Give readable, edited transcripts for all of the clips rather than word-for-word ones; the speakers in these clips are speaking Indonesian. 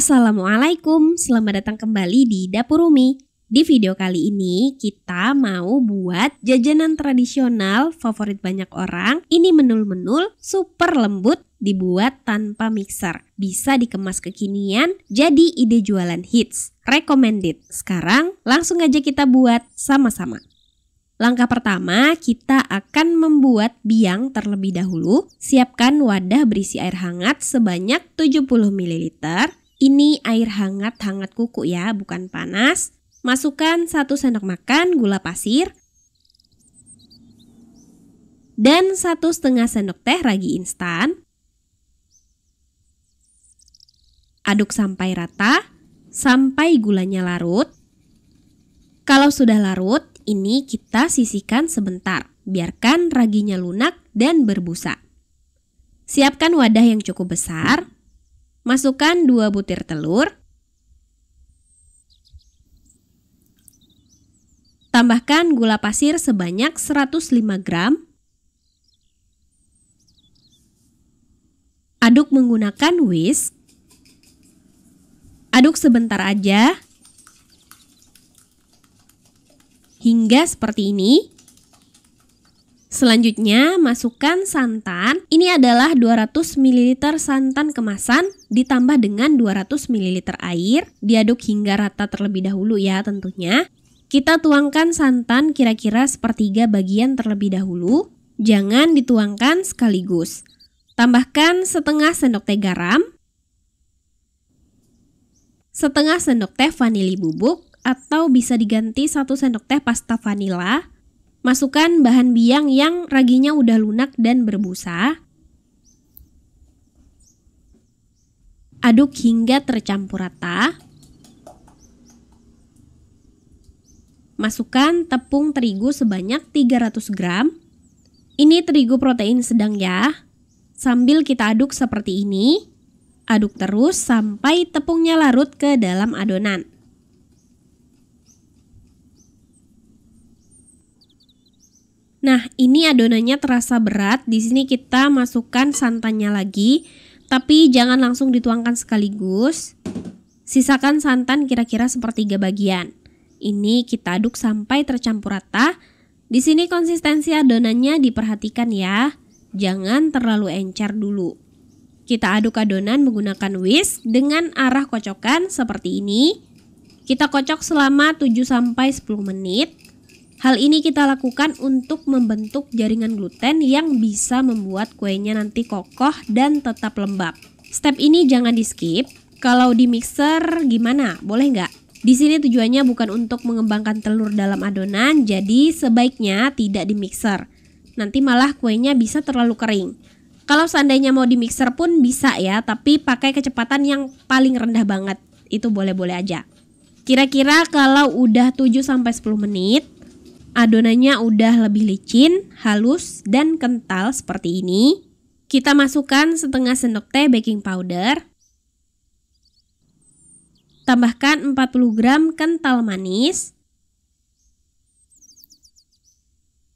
Assalamualaikum, selamat datang kembali di Dapur Umi. Di video kali ini kita mau buat jajanan tradisional favorit banyak orang. Ini menul-menul, super lembut, dibuat tanpa mixer. Bisa dikemas kekinian, jadi ide jualan hits. Recommended. Sekarang langsung aja kita buat sama-sama. Langkah pertama, kita akan membuat biang terlebih dahulu. Siapkan wadah berisi air hangat sebanyak 70 ml. Ini air hangat kuku ya, bukan panas. Masukkan 1 sendok makan gula pasir dan 1,5 sendok teh ragi instan. Aduk sampai rata, sampai gulanya larut. Kalau sudah larut, ini kita sisihkan sebentar, biarkan raginya lunak dan berbusa. Siapkan wadah yang cukup besar, masukkan 2 butir telur, tambahkan gula pasir sebanyak 105 gram, aduk menggunakan whisk, aduk sebentar aja, hingga seperti ini. Selanjutnya masukkan santan. Ini adalah 200 ml santan kemasan ditambah dengan 200 ml air. Diaduk hingga rata terlebih dahulu ya tentunya. Kita tuangkan santan kira-kira sepertiga bagian terlebih dahulu. Jangan dituangkan sekaligus. Tambahkan setengah sendok teh garam, setengah sendok teh vanili bubuk, atau bisa diganti 1 sendok teh pasta vanila. Masukkan bahan biang yang raginya udah lunak dan berbusa. Aduk hingga tercampur rata. Masukkan tepung terigu sebanyak 300 gram. Ini terigu protein sedang ya. Sambil kita aduk seperti ini. Aduk terus sampai tepungnya larut ke dalam adonan. Nah, ini adonannya terasa berat. Di sini kita masukkan santannya lagi, tapi jangan langsung dituangkan sekaligus. Sisakan santan kira-kira sepertiga bagian. Ini kita aduk sampai tercampur rata. Di sini konsistensi adonannya diperhatikan ya. Jangan terlalu encer dulu. Kita aduk adonan menggunakan whisk dengan arah kocokan seperti ini. Kita kocok selama 7-10 menit. Hal ini kita lakukan untuk membentuk jaringan gluten yang bisa membuat kuenya nanti kokoh dan tetap lembab. Step ini jangan di skip. Kalau di mixer gimana? Boleh nggak? Di sini tujuannya bukan untuk mengembangkan telur dalam adonan, jadi sebaiknya tidak di mixer. Nanti malah kuenya bisa terlalu kering. Kalau seandainya mau di mixer pun bisa ya, tapi pakai kecepatan yang paling rendah banget. Itu boleh-boleh aja. Kira-kira kalau udah 7-10 menit, adonannya udah lebih licin, halus, dan kental seperti ini. Kita masukkan setengah sendok teh baking powder. Tambahkan 40 gram kental manis.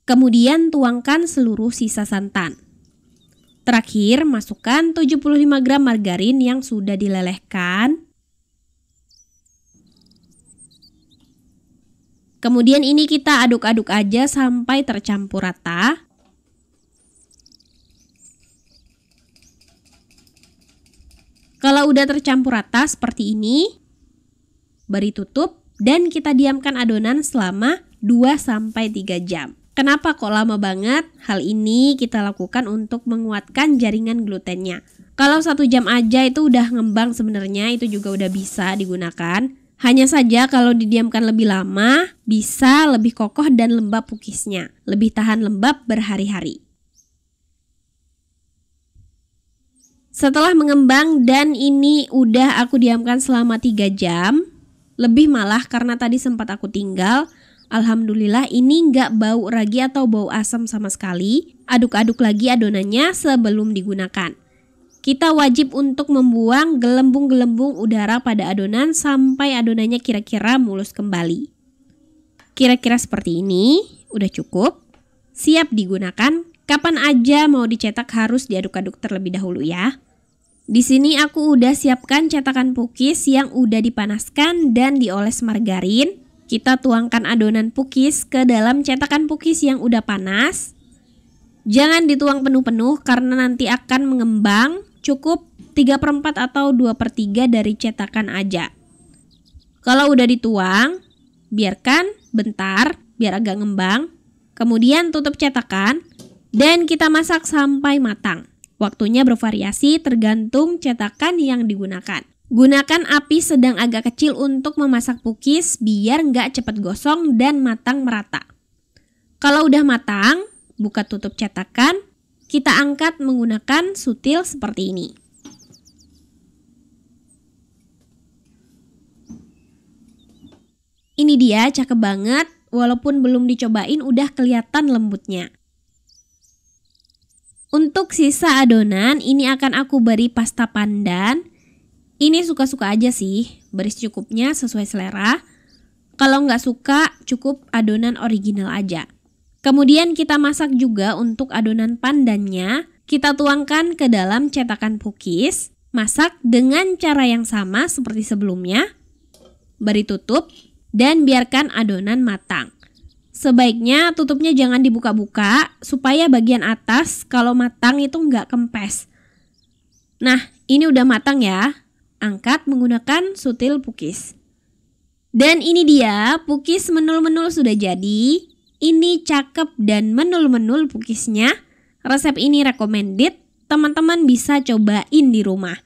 Kemudian tuangkan seluruh sisa santan. Terakhir, masukkan 75 gram margarin yang sudah dilelehkan. Kemudian ini kita aduk-aduk aja sampai tercampur rata. Kalau udah tercampur rata seperti ini, beri tutup dan kita diamkan adonan selama 2-3 jam. Kenapa kok lama banget? Hal ini kita lakukan untuk menguatkan jaringan glutennya. Kalau 1 jam aja itu udah ngembang sebenarnya, itu juga udah bisa digunakan. Hanya saja kalau didiamkan lebih lama, bisa lebih kokoh dan lembab cookiesnya. Lebih tahan lembab berhari-hari. Setelah mengembang dan ini udah aku diamkan selama 3 jam. Lebih malah karena tadi sempat aku tinggal. Alhamdulillah ini nggak bau ragi atau bau asam sama sekali. Aduk-aduk lagi adonannya sebelum digunakan. Kita wajib untuk membuang gelembung-gelembung udara pada adonan sampai adonannya kira-kira mulus kembali. Kira-kira seperti ini, udah cukup. Siap digunakan. Kapan aja mau dicetak harus diaduk-aduk terlebih dahulu ya. Di sini aku udah siapkan cetakan pukis yang udah dipanaskan dan dioles margarin. Kita tuangkan adonan pukis ke dalam cetakan pukis yang udah panas. Jangan dituang penuh-penuh karena nanti akan mengembang. Cukup 3/4 atau 2/3 dari cetakan aja. Kalau udah dituang, biarkan bentar biar agak ngembang. Kemudian tutup cetakan dan kita masak sampai matang. Waktunya bervariasi tergantung cetakan yang digunakan. Gunakan api sedang agak kecil untuk memasak pukis biar nggak cepat gosong dan matang merata. Kalau udah matang, buka tutup cetakan, kita angkat menggunakan sutil seperti ini. Ini dia, cakep banget, walaupun belum dicobain udah kelihatan lembutnya. Untuk sisa adonan, ini akan aku beri pasta pandan. Ini suka-suka aja sih, beri secukupnya sesuai selera. Kalau nggak suka, cukup adonan original aja. Kemudian kita masak juga untuk adonan pandannya. Kita tuangkan ke dalam cetakan pukis. Masak dengan cara yang sama seperti sebelumnya. Beri tutup dan biarkan adonan matang. Sebaiknya tutupnya jangan dibuka-buka supaya bagian atas kalau matang itu nggak kempes. Nah, ini udah matang ya. Angkat menggunakan sutil pukis. Dan ini dia, pukis menul-menul sudah jadi. Ini cakep dan menul-menul pukisnya. Resep ini recommended. Teman-teman bisa cobain di rumah.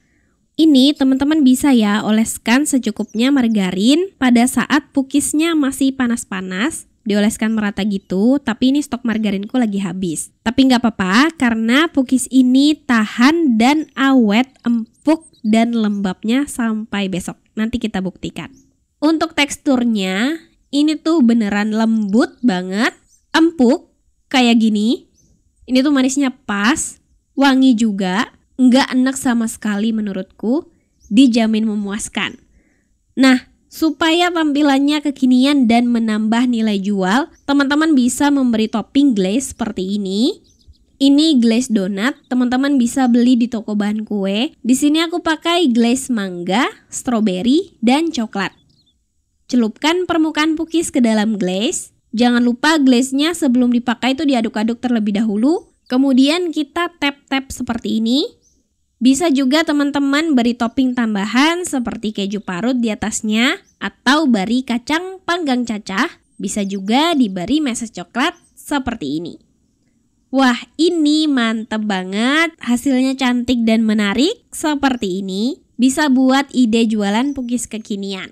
Ini teman-teman bisa ya oleskan secukupnya margarin pada saat pukisnya masih panas-panas. Dioleskan merata gitu, tapi ini stok margarinku lagi habis. Tapi nggak apa-apa karena pukis ini tahan dan awet, empuk dan lembabnya sampai besok. Nanti kita buktikan. Untuk teksturnya, ini tuh beneran lembut banget, empuk kayak gini. Ini tuh manisnya pas, wangi juga, nggak enek sama sekali menurutku, dijamin memuaskan. Nah, supaya tampilannya kekinian dan menambah nilai jual, teman-teman bisa memberi topping glaze seperti ini. Ini glaze donat, teman-teman bisa beli di toko bahan kue. Di sini aku pakai glaze mangga, stroberi, dan coklat. Celupkan permukaan pukis ke dalam glaze. Jangan lupa glaze-nya sebelum dipakai itu diaduk-aduk terlebih dahulu. Kemudian kita tap-tap seperti ini. Bisa juga teman-teman beri topping tambahan seperti keju parut di atasnya atau beri kacang panggang cacah. Bisa juga diberi meses coklat seperti ini. Wah, ini mantep banget. Hasilnya cantik dan menarik seperti ini. Bisa buat ide jualan pukis kekinian.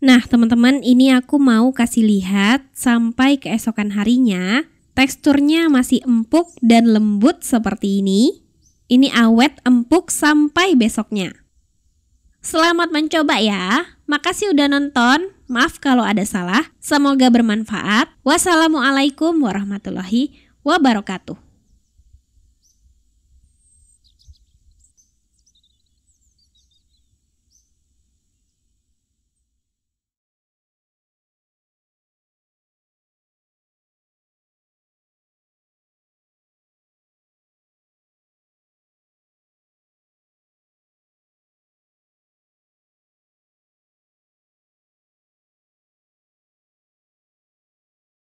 Nah, teman-teman, ini aku mau kasih lihat sampai keesokan harinya. Teksturnya masih empuk dan lembut seperti ini. Ini awet, empuk sampai besoknya. Selamat mencoba ya. Makasih udah nonton. Maaf kalau ada salah. Semoga bermanfaat. Wassalamualaikum warahmatullahi wabarakatuh.